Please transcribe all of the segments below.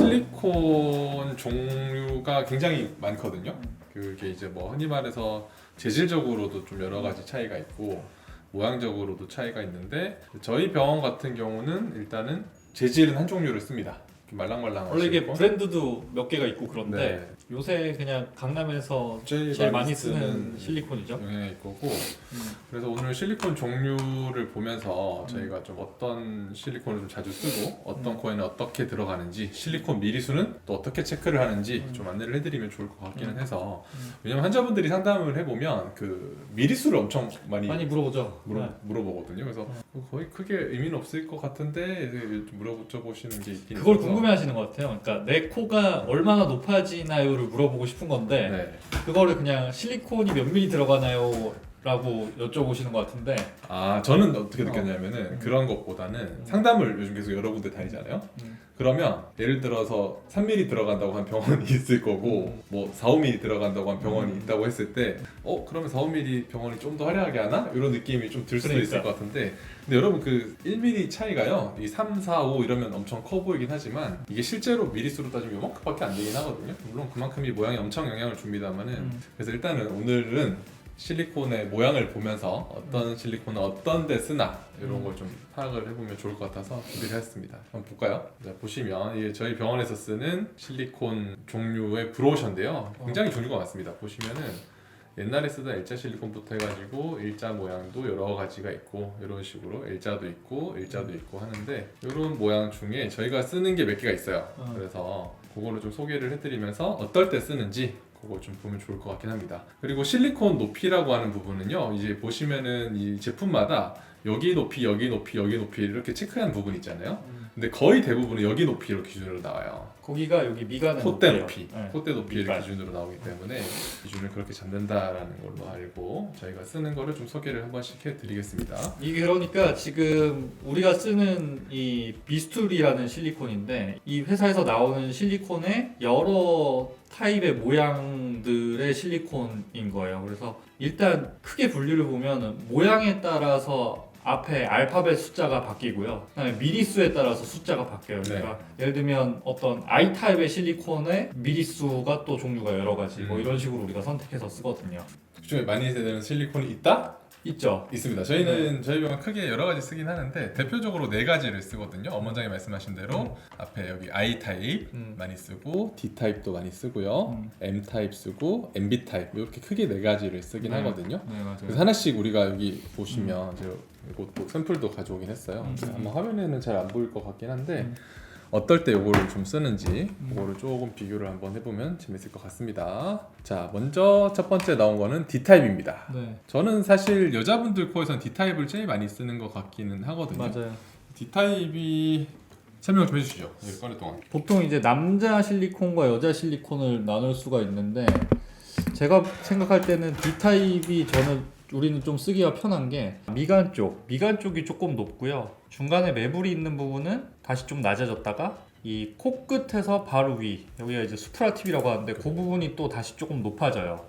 실리콘 종류가 굉장히 많거든요. 그게 이제 뭐 흔히 말해서 재질적으로도 좀 여러 가지 차이가 있고 모양적으로도 차이가 있는데 저희 병원 같은 경우는 일단은 재질은 한 종류를 씁니다. 말랑말랑한 원래 이게 실리콘. 브랜드도 몇 개가 있고 그런데 네. 요새 그냥 강남에서 제일 많이 쓰는 실리콘이죠. 영향이 있고 그래서 오늘 실리콘 종류를 보면서 저희가 좀 어떤 실리콘을 좀 자주 쓰고 어떤 코에는 어떻게 들어가는지 실리콘 미리수는 또 어떻게 체크를 하는지 좀 안내를 해드리면 좋을 것 같기는 해서 왜냐면 환자분들이 상담을 해보면 그 미리수를 엄청 많이 물어보죠. 물어보거든요. 그래서 거의 크게 의미는 없을 것 같은데 물어보시는 게 있긴 그걸 있어서. 궁금해하시는 것 같아요. 그러니까 내 코가 얼마나 높아지나요를 물어보고 싶은 건데 네. 그거를 그냥 실리콘이 몇 미리 들어가나요? 라고 여쭤보시는 것 같은데 저는 어떻게 느꼈냐면은 그런 것보다는 상담을 요즘 계속 여러 군데 다니잖아요. 그러면 예를 들어서 3mm 들어간다고 한 병원이 있을 거고 뭐 4, 5mm 들어간다고 한 병원이 있다고 했을 때 그러면 4, 5mm 병원이 좀 더 화려하게 하나? 이런 느낌이 좀 들 수도 있을 것 같은데 근데 여러분 그 1mm 차이가요 이 3, 4, 5 이러면 엄청 커 보이긴 하지만 이게 실제로 미리수로 따지면 요만큼밖에 안 되긴 하거든요. 물론 그만큼이 모양에 엄청 영향을 줍니다만은 그래서 일단은 오늘은 실리콘의 모양을 보면서 어떤 실리콘은 어떤 데 쓰나 이런 걸 좀 파악을 해보면 좋을 것 같아서 준비를 했습니다. 한번 볼까요? 자, 보시면 이게 저희 병원에서 쓰는 실리콘 종류의 브로셔인데요. 굉장히 종류가 많습니다. 보시면은 옛날에 쓰던 일자 실리콘부터 해가지고 일자 모양도 여러 가지가 있고 이런 식으로 일자도 있고 일자도 있고 하는데 이런 모양 중에 저희가 쓰는 게 몇 개가 있어요. 그래서 그거를 좀 소개를 해드리면서 어떨 때 쓰는지 그거 좀 보면 좋을 것 같긴 합니다. 그리고 실리콘 높이라고 하는 부분은요, 이제 보시면은 이 제품마다 여기 높이, 여기 높이, 여기 높이 이렇게 체크한 부분 있잖아요. 근데 거의 대부분은 여기 높이로 기준으로 나와요. 거기가 여기 미간의 콧대 높이예요. 높이, 네. 콧대 높이를 미간. 기준으로 나오기 때문에 기준을 그렇게 잡는다라는 걸로 알고 저희가 쓰는 거를 좀 소개를 한 번씩 해드리겠습니다. 이게 그러니까 지금 우리가 쓰는 이 비스툴이라는 실리콘인데 이 회사에서 나오는 실리콘의 여러 타입의 모양들의 실리콘인 거예요. 그래서 일단 크게 분류를 보면 모양에 따라서 앞에 알파벳 숫자가 바뀌고요. 그다음에 미리수에 따라서 숫자가 바뀌어요. 그러니까 예를 들면 어떤 I 타입의 실리콘의 미리수가 또 종류가 여러 가지 뭐 이런 식으로 우리가 선택해서 쓰거든요. 그중에 많이 쓰는 실리콘이 있다? 있죠. 있습니다. 저희는 저희 병원 크게 여러 가지 쓰긴 하는데 대표적으로 4가지를 쓰거든요. 원장이 말씀하신 대로 앞에 여기 I 타입 많이 쓰고 D 타입도 많이 쓰고요. M 타입 쓰고 MB 타입 이렇게 크게 4가지를 쓰긴 하거든요. 네, 맞아요. 그래서 하나씩 우리가 여기 보시면 제가 이것도 샘플도 가져오긴 했어요. 아마 화면에는 잘 안 보일 것 같긴 한데 어떨 때 이거를 좀 쓰는지 그거를 조금 비교를 한번 해보면 재밌을 것 같습니다. 자, 먼저 첫 번째 나온 거는 D타입입니다. 네. 저는 사실 여자분들 코에서는 D타입을 제일 많이 쓰는 것 같기는 하거든요. 맞아요. D타입이 설명 좀 해주시죠. 여기 꺼낼 동안. 보통 이제 남자 실리콘과 여자 실리콘을 나눌 수가 있는데 제가 생각할 때는 D타입이 우리는 좀 쓰기가 편한 게 미간 쪽이 조금 높고요. 중간에 매부리 있는 부분은 다시 좀 낮아졌다가 이 코끝에서 바로 위 여기가 이제 수프라 팁이라고 하는데 그 부분이 또 다시 조금 높아져요.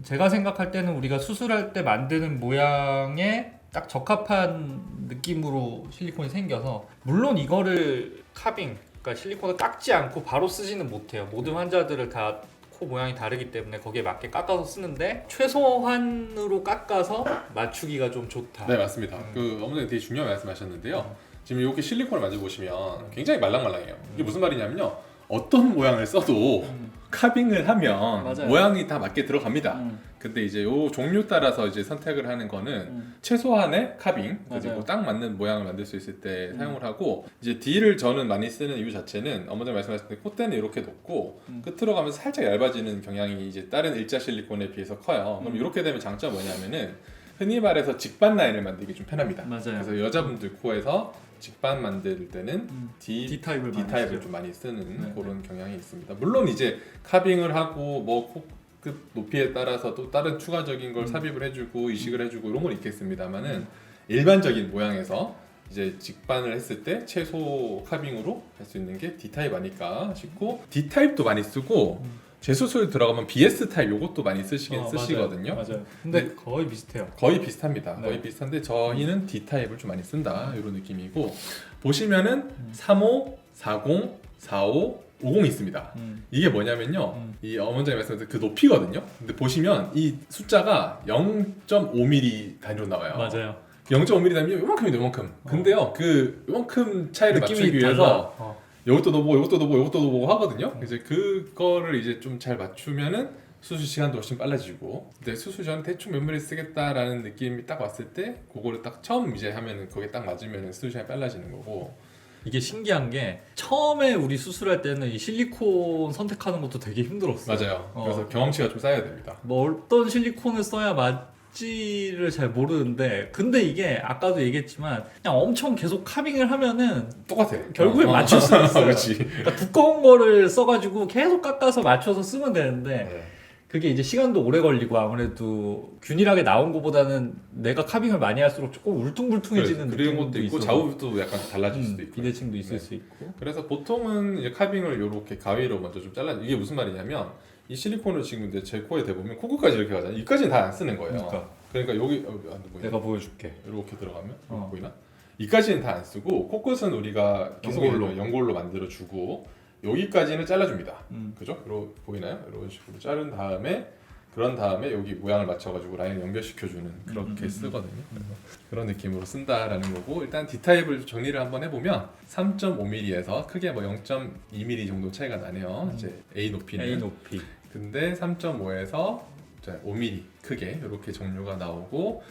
제가 생각할 때는 우리가 수술할 때 만드는 모양에 딱 적합한 느낌으로 실리콘이 생겨서 물론 이거를 그러니까 실리콘을 깎지 않고 바로 쓰지는 못해요. 모든 환자들을 다 코 모양이 다르기 때문에 거기에 맞게 깎아서 쓰는데 최소한으로 깎아서 맞추기가 좀 좋다. 네, 맞습니다. 그 어머니 되게 중요한 말씀하셨는데요. 지금 이렇게 실리콘을 만져보시면 굉장히 말랑말랑해요. 이게 무슨 말이냐면요. 어떤 모양을 써도 카빙을 하면 맞아요. 모양이 다 맞게 들어갑니다. 근데 이제 요 종류 따라서 이제 선택을 하는 거는 최소한의 카빙 그리고 맞아요. 딱 맞는 모양을 만들 수 있을 때 사용을 하고 이제 D를 저는 많이 쓰는 이유 자체는 어머니 말씀하신 대로 콧대는 이렇게 높고 끝으로 가면서 살짝 얇아지는 경향이 이제 다른 일자 실리콘에 비해서 커요. 그럼 이렇게 되면 장점 뭐냐면은 흔히 말해서 직반 라인을 만들기 좀 편합니다. 맞아요. 그래서 여자분들 코에서 직반 만들 때는 D타입을 D타입을 좀 많이 쓰는 그런 경향이 있습니다. 물론 이제 카빙을 하고 뭐 코끝 높이에 따라서 또 다른 추가적인 걸 삽입을 해주고 이식을 해주고 이런 건 있겠습니다만은 일반적인 모양에서 이제 직반을 했을 때 최소 카빙으로 할 수 있는 게 D타입 아닐까 싶고 D타입도 많이 쓰고 재수술 들어가면 BS 타입 요것도 많이 쓰시거든요. 맞아요. 근데 거의 비슷해요. 거의 비슷합니다. 네. 거의 비슷한데 저희는 D 타입을 좀 많이 쓴다 이런 느낌이고 보시면은 35, 40, 45, 50이 있습니다. 이게 뭐냐면요. 이 원장님 말씀하신 그 높이거든요. 근데 보시면 이 숫자가 0.5mm 단위로 나와요. 맞아요. 0.5mm 단위면 요만큼이죠, 요만큼. 근데요, 그 요만큼 차이를 맞추기 느낌이 위해서 달라. 이것도 넣어보고 이것도 넣어보고 이것도 넣어보고 하거든요. 이제 그거를 이제 좀 잘 맞추면은 수술 시간도 훨씬 빨라지고. 근데 수술 전 대충 몇 미리 쓰겠다라는 느낌이 딱 왔을 때 그거를 딱 처음 이제 하면은 거기에 딱 맞으면은 수술 시간이 빨라지는 거고. 이게 신기한 게 처음에 우리 수술할 때는 이 실리콘 선택하는 것도 되게 힘들었어요. 맞아요. 그래서 경험치가 좀 쌓여야 됩니다. 뭐 어떤 실리콘을 써야 맞지를 잘 모르는데 근데 이게 아까도 얘기했지만 그냥 엄청 계속 카빙을 하면은 똑같아. 결국에 맞출 수 있어요. 그렇지. 그러니까 두꺼운 거를 써가지고 계속 깎아서 맞춰서 쓰면 되는데 네. 그게 이제 시간도 오래 걸리고 아무래도 균일하게 나온 것보다는 내가 카빙을 많이 할수록 조금 울퉁불퉁해지는 그런 느낌도 것도 있고 있어서 좌우도 약간 달라질 수도 있고 비대칭도 있을 네. 수 있고 그래서 보통은 이제 카빙을 이렇게 가위로 먼저 좀 잘라. 이게 무슨 말이냐면 이 실리콘을 지금 이제 제 코에 대보면 코끝까지 이렇게 가잖아요. 이까지는 다 안 쓰는 거예요. 그러니까 여기 안 보이나? 내가 보여줄게. 이렇게 들어가면 보이나? 이까지는 다 안 쓰고 코끝은 우리가 계속 연골로 만들어 주고 여기까지는 잘라줍니다. 그죠? 보이나요? 이런 식으로 자른 다음에 그런 다음에 여기 모양을 맞춰가지고 라인을 연결시켜주는 그렇게 쓰거든요. 그런 느낌으로 쓴다라는 거고 일단 D타입을 정리를 한번 해보면 3.5mm에서 크게 뭐 0.2mm 정도 차이가 나네요. 이제 A 높이는. A 높이. 근데 3.5에서 5mm 크게 이렇게 종류가 나오고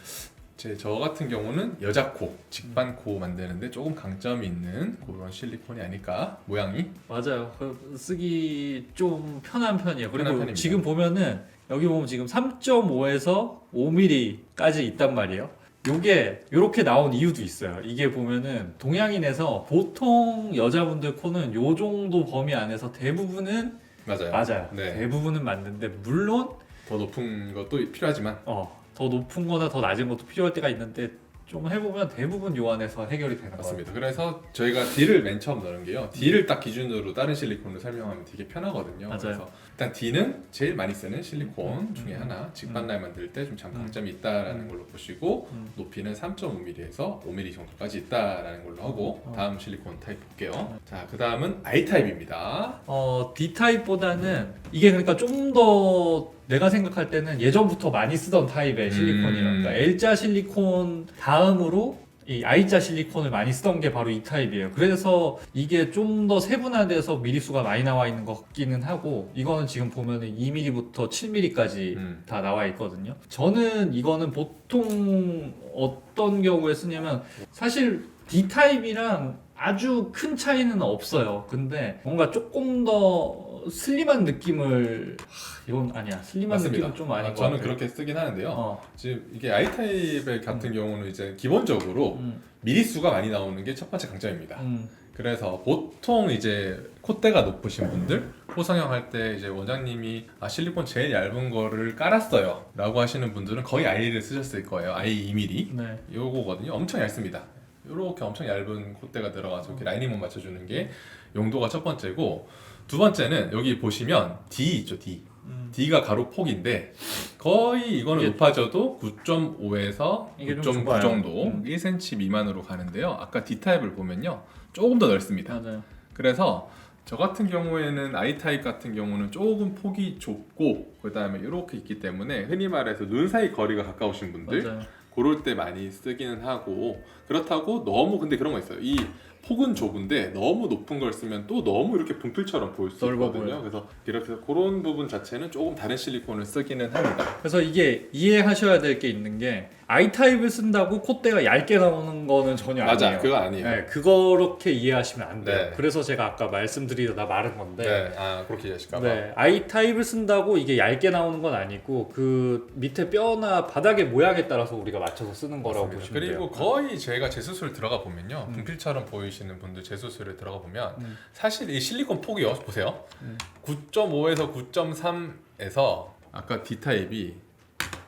저 같은 경우는 여자 코, 직반 코 만드는데 조금 강점이 있는 그런 실리콘이 아닐까 모양이. 맞아요. 쓰기 좀 편한 편이에요. 그리고 편한 편입니다. 지금 보면은 여기 보면 지금 3.5에서 5mm까지 있단 말이에요. 요게 이렇게 나온 이유도 있어요. 이게 보면은 동양인에서 보통 여자분들 코는 요 정도 범위 안에서 대부분은 맞아요. 네. 대부분은 맞는데 물론 더 높은 것도 필요하지만 더 높은 거나 더 낮은 것도 필요할 때가 있는데 좀 해보면 대부분 요 안에서 해결이 되는 거예요. 맞습니다. 그래서 저희가 D를 맨 처음 넣는 게요. D를 딱 기준으로 다른 실리콘을 설명하면 되게 편하거든요. 맞아요. 그래서 일단 D는 제일 많이 쓰는 실리콘 중에 하나. 직반 라인 만들 때 좀 장점이 있다라는 걸로 보시고 높이는 3.5mm에서 5mm 정도까지 있다라는 걸로 하고 다음 실리콘 타입 볼게요. 자, 그 다음은 I 타입입니다. D 타입보다는 이게 그러니까 좀 더 내가 생각할 때는 예전부터 많이 쓰던 타입의 실리콘이랄까 L자 실리콘 다음으로 이 I자 실리콘을 많이 쓰던 게 바로 이 타입이에요. 그래서 이게 좀 더 세분화돼서 미리수가 많이 나와 있는 것 같기는 하고 이거는 지금 보면은 2mm부터 7mm까지 다 나와 있거든요. 저는 이거는 보통 어떤 경우에 쓰냐면 사실 D 타입이랑 아주 큰 차이는 없어요. 근데 뭔가 조금 더 슬림한 느낌을 이건 아니야. 슬림한 맞습니다. 느낌은 좀 아닌 것 저는 같아요. 그렇게 쓰긴 하는데요. 지금 이게 I 타입의 같은 경우는 이제 기본적으로 음. 미리수가 많이 나오는 게 첫 번째 강점입니다. 그래서 보통 이제 콧대가 높으신 분들 호성형 할 때 이제 원장님이 실리콘 제일 얇은 거를 깔았어요 라고 하시는 분들은 거의 I를 쓰셨을 거예요. I 2mm 네. 요거거든요. 엄청 얇습니다. 이렇게 엄청 얇은 콧대가 들어가서 이렇게 라이닝만 맞춰주는 게 용도가 첫 번째고 두 번째는 여기 보시면 D 있죠. D D가 가로폭인데 거의 이거는 이게 높아져도 9.5에서 이게 좀 9.9 좁아요. 정도 1cm 미만으로 가는데요. 아까 D 타입을 보면요 조금 더 넓습니다. 맞아요. 그래서 저 같은 경우에는 I 타입 같은 경우는 조금 폭이 좁고 그 다음에 이렇게 있기 때문에 흔히 말해서 눈 사이 거리가 가까우신 분들 맞아요. 그럴 때 많이 쓰기는 하고 그렇다고 너무 근데 그런 거 있어요. 이 폭은 좁은데 너무 높은 걸 쓰면 또 너무 이렇게 분필처럼 보일 수 넓어 있거든요. 보여요. 그래서 이렇게 해서 그런 부분 자체는 조금 다른 실리콘을 쓰기는 합니다. 그래서 이게 이해하셔야 될 게 있는 게 I 타입을 쓴다고 콧대가 얇게 나오는 거는 전혀 맞아, 아니에요. 그거 아니에요. 네, 그렇게 이해하시면 안 돼요. 네. 그래서 제가 아까 말씀드리다 말은 건데 네, 그렇게 이해하실까봐. 네, I 타입을 쓴다고 이게 얇게 나오는 건 아니고 그 밑에 뼈나 바닥의 모양에 따라서 우리가 맞춰서 쓰는 거라고 맞습니다. 보시면 돼요. 그리고 거의 제가 재수술 들어가 보면요 분필처럼 보이시는 분들 재수술에 들어가 보면 사실 이 실리콘 폭이 보세요 9.5에서 9.3에서 아까 D 타입이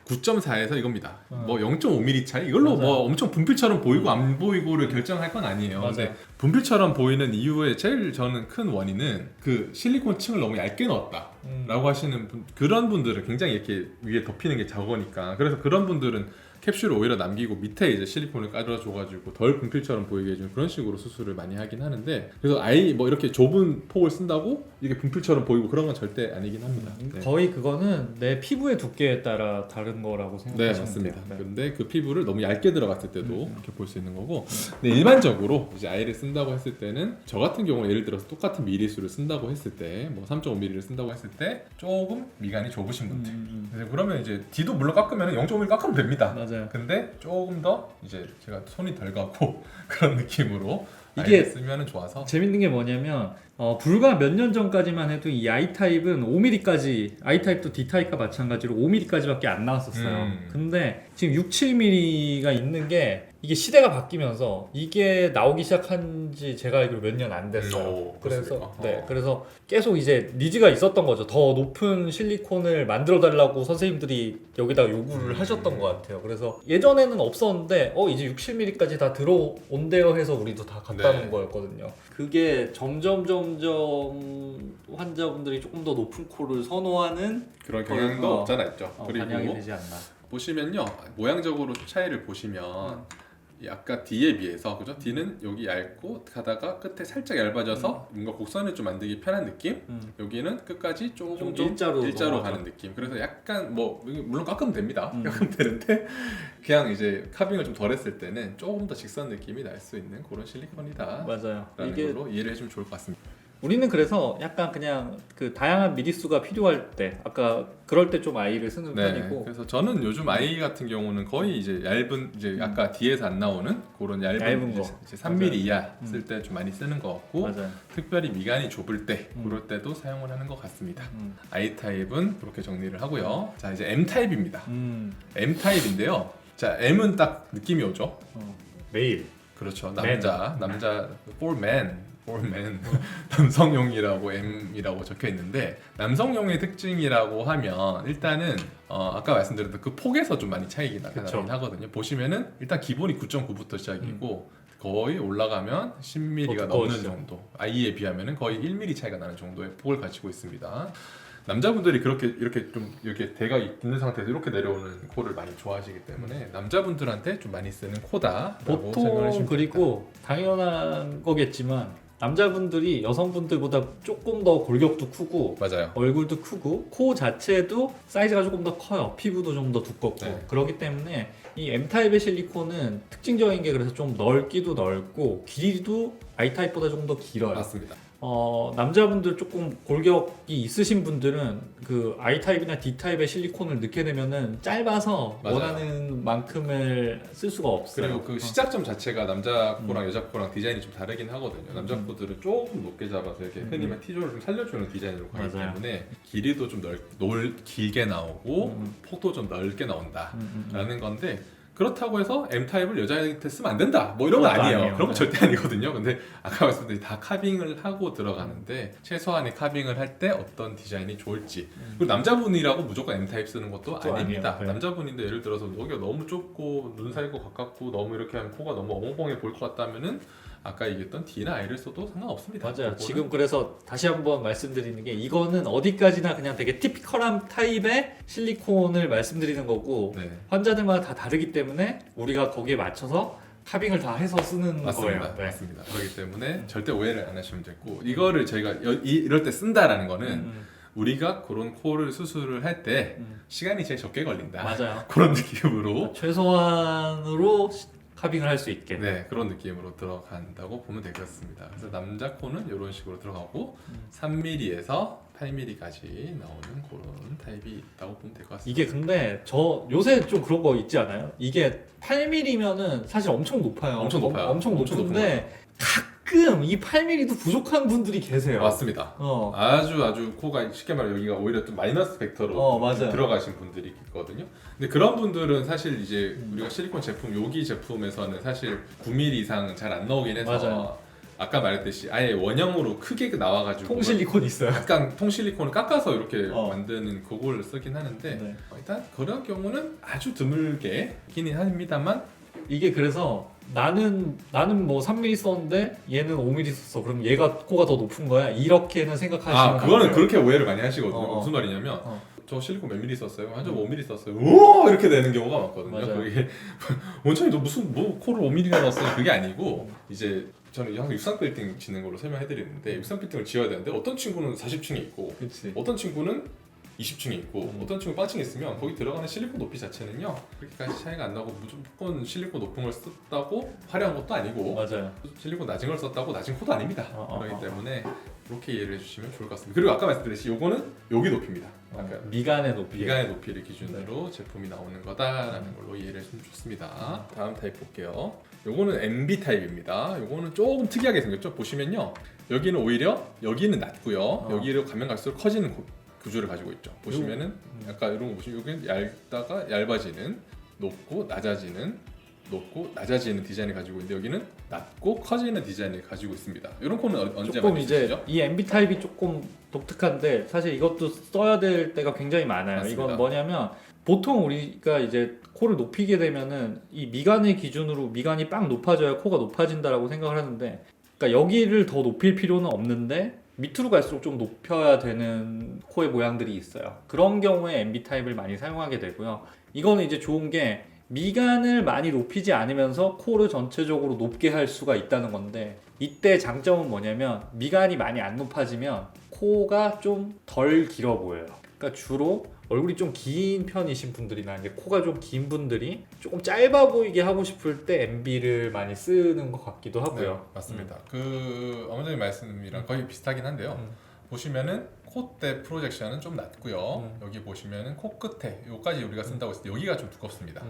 9.4에서 이겁니다. 뭐 0.5mm 차이 이걸로 맞아요. 뭐 엄청 분필처럼 보이고 안 보이고를 결정할 건 아니에요. 맞아요. 근데 분필처럼 보이는 이유의 제일 저는 큰 원인은 그 실리콘 층을 너무 얇게 넣었다라고 하시는 그런 분들은 굉장히 이렇게 위에 덮이는 게 적으니까 그래서 그런 분들은 캡슐을 오히려 남기고 밑에 이제 실리콘을 깔아줘가지고 덜 분필처럼 보이게 해주는 그런 식으로 수술을 많이 하긴 하는데, 그래서 아예 뭐 이렇게 좁은 폭을 쓴다고 이게 분필처럼 보이고 그런 건 절대 아니긴 합니다. 네. 거의 그거는 내 피부의 두께에 따라 다른 거라고 네, 생각하시면 맞습니다. 돼요. 네. 근데 그 피부를 너무 얇게 들어갔을 때도 이렇게 볼 수 있는 거고, 근데 일반적으로 이제 아이를 쓴다고 했을 때는 저 같은 경우는 예를 들어서 똑같은 미리수를 쓴다고 했을 때, 뭐 3.5mm를 쓴다고 했을 때 조금 미간이 좁으신 분들, 그래서 그러면 이제 D도 물론 깎으면 0.5mm 깎으면 됩니다. 맞아요. 근데 조금 더 이제 제가 손이 덜 가고 그런 느낌으로 이게 아이를 쓰면 좋아서. 재밌는 게 뭐냐면 불과 몇 년 전까지만 해도 이 I타입은 5mm까지, I타입도 D타입과 마찬가지로 5mm까지밖에 안 나왔었어요. 근데 지금 6, 7mm가 있는 게 이게 시대가 바뀌면서 이게 나오기 시작한 지 제가 알기로 몇 년 안 됐어요. 그래서 네, 그래서 계속 이제 니즈가 있었던 거죠. 더 높은 실리콘을 만들어 달라고 선생님들이 여기다가 요구를 하셨던 것 같아요. 그래서 예전에는 없었는데 이제 6, 7mm까지 다 들어온대요 해서 우리도 다 갖다 놓은 거였거든요. 그게 점점 환자분들이 조금 더 높은 코를 선호하는 그런 경향도 없잖아 있죠. 반영이 그리고 되지 않나. 보시면요, 모양적으로 차이를 보시면 이 아까 D에 비해서, 그죠? D는 여기 얇고 가다가 끝에 살짝 얇아져서 뭔가 곡선을 좀 만들기 편한 느낌. 여기는 끝까지 조금 좀 일자로 가는 느낌. 그래서 약간 뭐 물론 깎으면 됩니다. 깎으면 되는데 그냥 이제 카빙을 좀 덜 했을 때는 조금 더 직선 느낌이 날 수 있는 그런 실리콘이다. 맞아요. 라는 이게 걸로 이해를 해주면 좋을 것 같습니다. 우리는 그래서 약간 그냥 그 다양한 미리수가 필요할 때, 아까 그럴 때 좀 아이를 쓰는 편이고. 그래서 저는 요즘 아이 같은 경우는 거의 이제 얇은, 이제 아까 뒤에서 안 나오는 그런 얇은 거. 이제 3mm 이하 쓸 때 좀 많이 쓰는 것 같고, 맞아요. 특별히 미간이 좁을 때 그럴 때도 사용을 하는 것 같습니다. I 타입은 그렇게 정리를 하고요. 자, 이제 M 타입입니다. M 타입인데요. 자, M은 딱 느낌이 오죠. 메일. 그렇죠. 남자 for man 남성용이라고 M이라고 적혀 있는데, 남성용의 특징이라고 하면 일단은 아까 말씀드렸던 그 폭에서 좀 많이 차이가 나긴 하거든요. 보시면은 일단 기본이 9.9부터 시작이고 거의 올라가면 10mm가 넘는 정도, I에 비하면은 거의 1mm 차이가 나는 정도의 폭을 가지고 있습니다. 남자분들이 그렇게 이렇게 좀 이렇게 대가 있는 상태에서 이렇게 내려오는 코를 많이 좋아하시기 때문에 남자분들한테 좀 많이 쓰는 코다. 보통 그리고 당연한 거겠지만 남자분들이 여성분들보다 조금 더 골격도 크고, 맞아요. 얼굴도 크고, 코 자체도 사이즈가 조금 더 커요. 피부도 좀 더 두껍고. 네. 그렇기 때문에 이 M타입의 실리콘은 특징적인 게 그래서 좀 넓기도 넓고 길이도 I타입보다 조금 더 길어요. 맞습니다. 남자분들 조금 골격이 있으신 분들은 그 I타입이나 D타입의 실리콘을 넣게 되면은 짧아서 맞아요. 원하는 만큼을 쓸 수가 없어요. 그리고 그 시작점 자체가 남자 코랑 여자 코랑 디자인이 좀 다르긴 하거든요. 남자 코들은 조금 높게 잡아서 이렇게 흔히 말 T조를 좀 살려주는 디자인으로 가기 맞아요. 때문에 길이도 좀 길게 나오고 폭도 좀 넓게 나온다라는 건데, 그렇다고 해서 M타입을 여자한테 쓰면 안 된다 뭐 이런 건 아니에요. 그런 건 절대 아니거든요. 근데 아까 말씀드린 다 카빙을 하고 들어가는데 최소한의 카빙을 할 때 어떤 디자인이 좋을지, 그리고 남자분이라고 무조건 M타입 쓰는 것도 아닙니다. 아니에요. 네. 남자분인데 예를 들어서 여기가 너무 좁고 눈 사이가 가깝고 너무 이렇게 하면 코가 너무 엉엉해 보일 것 같다면은 아까 얘기했던 D나 I를 써도 상관없습니다. 맞아요. 그거는. 지금 그래서 다시 한번 말씀드리는 게, 이거는 어디까지나 그냥 되게 티피컬한 타입의 실리콘을 말씀드리는 거고, 네. 환자들마다 다 다르기 때문에 우리가 거기에 맞춰서 카빙을 다 해서 쓰는 맞습니다. 거예요. 네. 맞습니다. 그렇기 때문에 절대 오해를 안 하시면 되고, 이거를 저희가 이럴 때 쓴다라는 거는 우리가 그런 코를 수술을 할 때 시간이 제일 적게 걸린다. 맞아요. 그런 느낌으로 최소한으로 카빙을 할 수 있게. 네, 그런 느낌으로 들어간다고 보면 되겠습니다. 그래서 남자 코는 이런 식으로 들어가고 3mm에서 8mm까지 나오는 그런 타입이 있다고 보면 될 것 같습니다. 이게 근데 저 요새 좀 그런 거 있지 않아요? 이게 8mm면은 사실 엄청 높아요. 엄청 높아요. 엄청 엄청 높은데 가끔 이 8mm도 부족한 분들이 계세요. 맞습니다. 아주 코가 쉽게 말해 여기가 오히려 좀 마이너스 벡터로 맞아요. 들어가신 분들이 있거든요. 근데 그런 분들은 사실 이제 우리가 실리콘 제품, 여기 제품에서는 사실 9mm 이상은 잘 안 나오긴 해서 맞아요. 아까 말했듯이 아예 원형으로 크게 나와가지고 통실리콘 있어요. 약간 통실리콘을 깎아서 이렇게 만드는 그걸 쓰긴 하는데, 네. 일단 그런 경우는 아주 드물게 있기는 합니다만, 이게 그래서 나는 뭐 3mm 썼는데 얘는 5mm 썼어. 그럼 얘가 코가 더 높은 거야? 이렇게는 생각하시면 그거는 안 돼요. 그렇게 오해를 많이 하시거든요. 어. 무슨 말이냐면 저 실리콘 몇 미리 썼어요? 한 점 5mm 썼어요. 오 이렇게 되는 경우가 많거든요. 맞아요. 그게 원장님 너 무슨 뭐 코를 5mm나 넣었어요? 그게 아니고 이제 저는 항상 육상 빌딩 짓는 걸로 설명해드리는데 육상 빌딩을 지어야 되는데 어떤 친구는 40층에 있고 그렇지. 어떤 친구는 20층에 있고 어떤 친구 빵층에 있으면 거기 들어가는 실리콘 높이 자체는요 그렇게까지 차이가 안 나고 무조건 실리콘 높은 걸 썼다고 화려한 것도 아니고 맞아요. 실리콘 낮은 걸 썼다고 낮은 코도 아닙니다. 어. 그렇기 때문에 그렇게 이해를 해주시면 좋을 것 같습니다. 그리고 아까 말씀드렸듯이 요거는 여기 높이입니다. 아까 미간의 높이. 미간의 높이를 기준으로 제품이 나오는 거다라는 걸로 이해를 해주시면 좋습니다. 다음 타입 볼게요. 요거는 MB 타입입니다. 요거는 조금 특이하게 생겼죠. 보시면요 여기는 오히려 여기는 낮고요 여기로 가면 갈수록 커지는 구조를 가지고 있죠. 보시면은 약간 이런 거 보시면 여기는 얇다가 얇아지는 높고 낮아지는 높고 낮아지는 디자인을 가지고 있는데 여기는 낮고 커지는 디자인을 가지고 있습니다. 이런 코는 언제 조금 많이 이제 쓰시죠? 이 MB 타입이 조금 독특한데 사실 이것도 써야 될 때가 굉장히 많아요. 맞습니다. 이건 뭐냐면 보통 우리가 이제 코를 높이게 되면은 이 미간의 기준으로 미간이 빵 높아져야 코가 높아진다라고 생각을 하는데, 그러니까 여기를 더 높일 필요는 없는데 밑으로 갈수록 좀 높여야 되는 코의 모양들이 있어요. 그런 경우에 MB 타입을 많이 사용하게 되고요. 이거는 이제 좋은 게 미간을 많이 높이지 않으면서 코를 전체적으로 높게 할 수가 있다는 건데, 이때 장점은 뭐냐면 미간이 많이 안 높아지면 코가 좀 덜 길어 보여요. 그러니까 주로 얼굴이 좀 긴 편이신 분들이나 이제 코가 좀 긴 분들이 조금 짧아 보이게 하고 싶을 때 MB를 많이 쓰는 것 같기도 하고요. 네, 맞습니다. 그 어머님 말씀이랑 거의 비슷하긴 한데요. 보시면은 콧대 프로젝션은 좀 낮고요. 여기 보시면은 코 끝에 요까지 우리가 쓴다고 했을 때 여기가 좀 두껍습니다.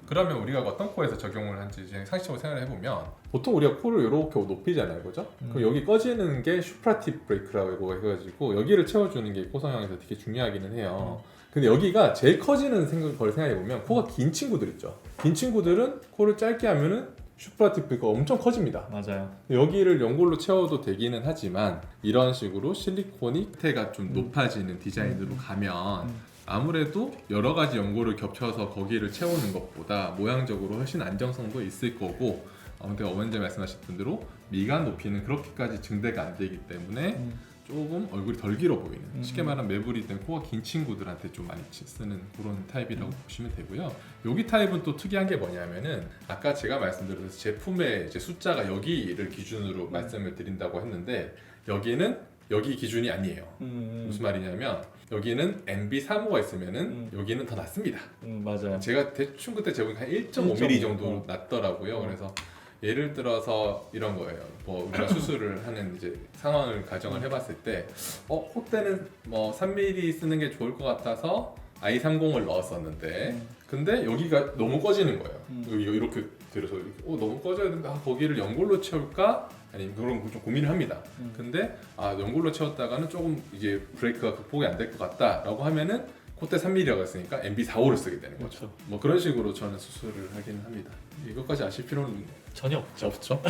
그러면 우리가 어떤 코에서 적용을 한지 이제 상식적으로 생각을 해보면 보통 우리가 코를 이렇게 높이잖아요, 그죠? 그럼 여기 꺼지는 게 슈프라팁 브레이크라고 해가지고 여기를 채워주는 게 코 성형에서 되게 중요하기는 해요. 근데 여기가 제일 커지는 걸 생각해보면 코가 긴 친구들 있죠. 긴 친구들은 코를 짧게 하면은 슈프라팁 브레이크가 엄청 커집니다. 맞아요. 여기를 연골로 채워도 되기는 하지만 이런 식으로 실리콘이 끝에가 좀 높아지는 디자인으로 가면 아무래도 여러 가지 연골을 겹쳐서 거기를 채우는 것보다 모양적으로 훨씬 안정성도 있을 거고, 아무튼 어머니 말씀하셨던 대로 미간 높이는 그렇게까지 증대가 안 되기 때문에 조금 얼굴이 덜 길어 보이는, 쉽게 말하면 매부리 된 코가 긴 친구들한테 좀 많이 쓰는 그런 타입이라고 보시면 되고요. 여기 타입은 또 특이한 게 뭐냐면은 아까 제가 말씀드렸듯이 제품의 이제 숫자가 여기를 기준으로 말씀을 드린다고 했는데 여기는 여기 기준이 아니에요. 무슨 말이냐면 여기는 NB35가 있으면은 여기는 더 낮습니다. 맞아요. 제가 대충 그때 재보니까 한 1.5mm 정도 낮더라고요. 그래서 예를 들어서 이런 거예요. 뭐 우리가 수술을 하는 이제 상황을 가정을 해봤을 때, 콧대는 뭐 3mm 쓰는 게 좋을 것 같아서 I30을 넣었었는데, 근데 여기가 너무 꺼지는 거예요. 여기가 이렇게 들어서 너무 꺼져야 된다. 거기를 연골로 채울까? 아니면 그런 거 좀 고민을 합니다. 근데 연골로 채웠다가는 조금 이게 브레이크가 극복이 안 될 것 같다라고 하면은 콧대 3mm가 있으니까 MB45를 쓰게 되는 거죠. 그렇죠. 뭐 그런 식으로 저는 수술을 하기는 합니다. 이것까지 아실 필요는 전혀 없죠. 없죠.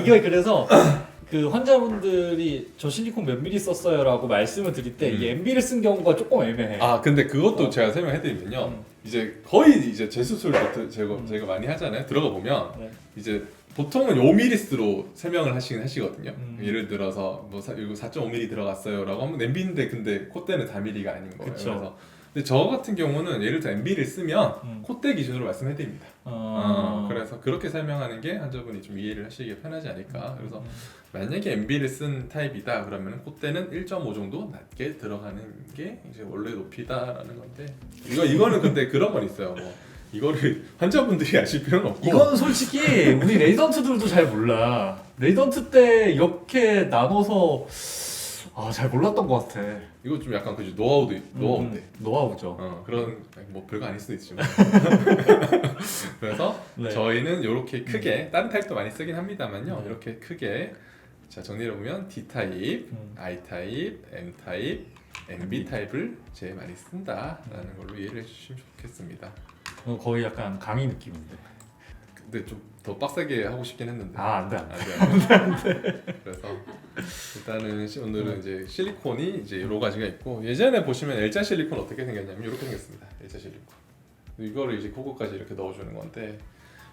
이게 그래서 그 환자분들이 저 실리콘 몇 미리 썼어요라고 말씀을 드릴 때 이 MB를 쓴 경우가 조금 애매해요. 근데 그것도 제가 설명해드리면요. 이제 거의 이제 재수술 제가 많이 하잖아요. 들어가 보면 네. 이제 보통은 5mm로 설명을 하시거든요. 예를 들어서 뭐 이거 4.5mm 들어갔어요라고 하면 MB인데 근데 콧대는 4mm가 아닌 거예요. 그쵸. 그래서 근데 저 같은 경우는 예를 들어 MB를 쓰면 콧대 기준으로 말씀해드립니다. 그래서 그렇게 설명하는 게 환자분이 좀 이해를 하시기에 편하지 않을까. 그래서 만약에 MB를 쓴 타입이다 그러면 콧대는 1.5 정도 낮게 들어가는 게 이제 원래 높이다라는 건데, 이거는 근데 그런 건 있어요. 뭐 이거를 환자분들이 아실 필요는 없고, 이건 솔직히 우리 레지던트들도 잘 몰라. 레지던트 때 이렇게 나눠서 잘 몰랐던 것 같아. 이거 좀 약간 그죠, 노하우인데. 노하우죠. 그런 뭐 별거 아닐 수도 있지만 그래서 네. 저희는 이렇게 크게 다른 타입도 많이 쓰긴 합니다만요. 이렇게 크게 자 정리해 보면 D 타입, I 타입, M 타입, MB 타입을 제일 많이 쓴다라는 걸로 이해를 해주시면 좋겠습니다. 거의 약간 강의 느낌인데. 근데 좀 더 빡세게 하고 싶긴 했는데 안 돼. 그래서 일단은 오늘은 이제 실리콘이 이제 여러 가지가 있고, 예전에 보시면 L자 실리콘 어떻게 생겼냐면 이렇게 생겼습니다. L자 실리콘. 이거를 이제 코끝까지 이렇게 넣어주는 건데,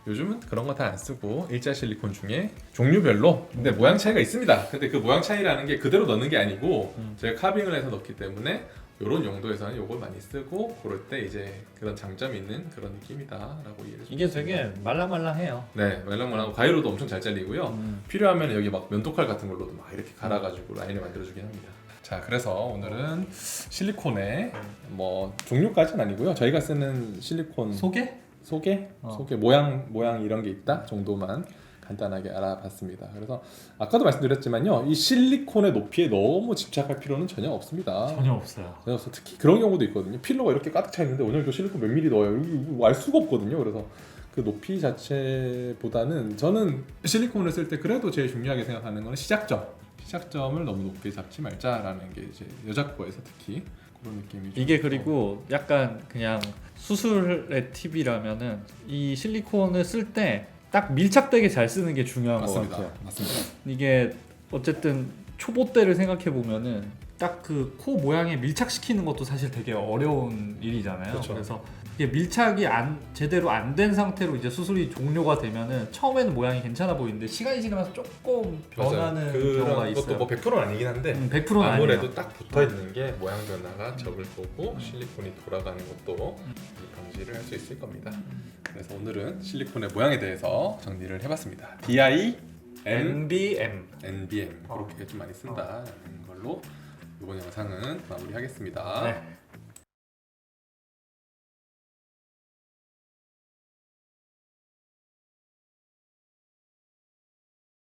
요즘은 그런 거 다 안 쓰고 일자 실리콘 중에 종류별로 근데 모양 차이가 있습니다. 근데 그 모양 차이라는 게 그대로 넣는 게 아니고 제가 카빙을 해서 넣기 때문에 이런 용도에서는 이걸 많이 쓰고 그럴 때 이제 그런 장점이 있는 그런 느낌이다라고 이해를 이게 되게 말랑말랑해요. 네, 말랑말랑하고 가위로도 엄청 잘 잘리고요. 필요하면 여기 막 면도칼 같은 걸로도 막 이렇게 갈아가지고 라인을 만들어주긴 합니다. 자, 그래서 오늘은 실리콘의 뭐 종류까지는 아니고요. 저희가 쓰는 실리콘 소개? 소개 모양 이런 게 있다 정도만 간단하게 알아봤습니다. 그래서 아까도 말씀드렸지만요, 이 실리콘의 높이에 너무 집착할 필요는 전혀 없습니다. 전혀 없어요. 전혀 없어. 특히 그런 경우도 있거든요. 필러가 이렇게 가득 차 있는데 오늘 또 실리콘 몇 미리 넣어요. 이거 알 수가 없거든요. 그래서 그 높이 자체보다는 저는 실리콘을 쓸 때 그래도 제일 중요하게 생각하는 건 시작점을 너무 높게 잡지 말자라는 게 이제 여자 거에서 특히 그런 느낌이 좀 이게 있고. 그리고 약간 그냥 수술의 팁이라면은 이 실리콘을 쓸 때 딱 밀착되게 잘 쓰는 게 중요한 것 맞습니다. 같아요. 맞습니다. 이게 어쨌든 초보 때를 생각해 보면은 딱 그 코 모양에 밀착시키는 것도 사실 되게 어려운 일이잖아요. 그렇죠. 그래서 이게 밀착이 제대로 안 된 상태로 이제 수술이 종료가 되면은 처음에는 모양이 괜찮아 보이는데 시간이 지나면서 조금 변하는 경우가 그런 것도 있어요. 뭐 100%는 아니긴 한데 100%는 아무래도 아니에요. 딱 붙어 있는 게 모양 변화가 적을 거고 실리콘이 돌아가는 것도 방지를 할 수 있을 겁니다. 그래서 오늘은 실리콘의 모양에 대해서 정리를 해봤습니다. DIN, NBM. NBM 그렇게 좀 많이 쓴다는 걸로 이번 영상은 마무리하겠습니다. 네.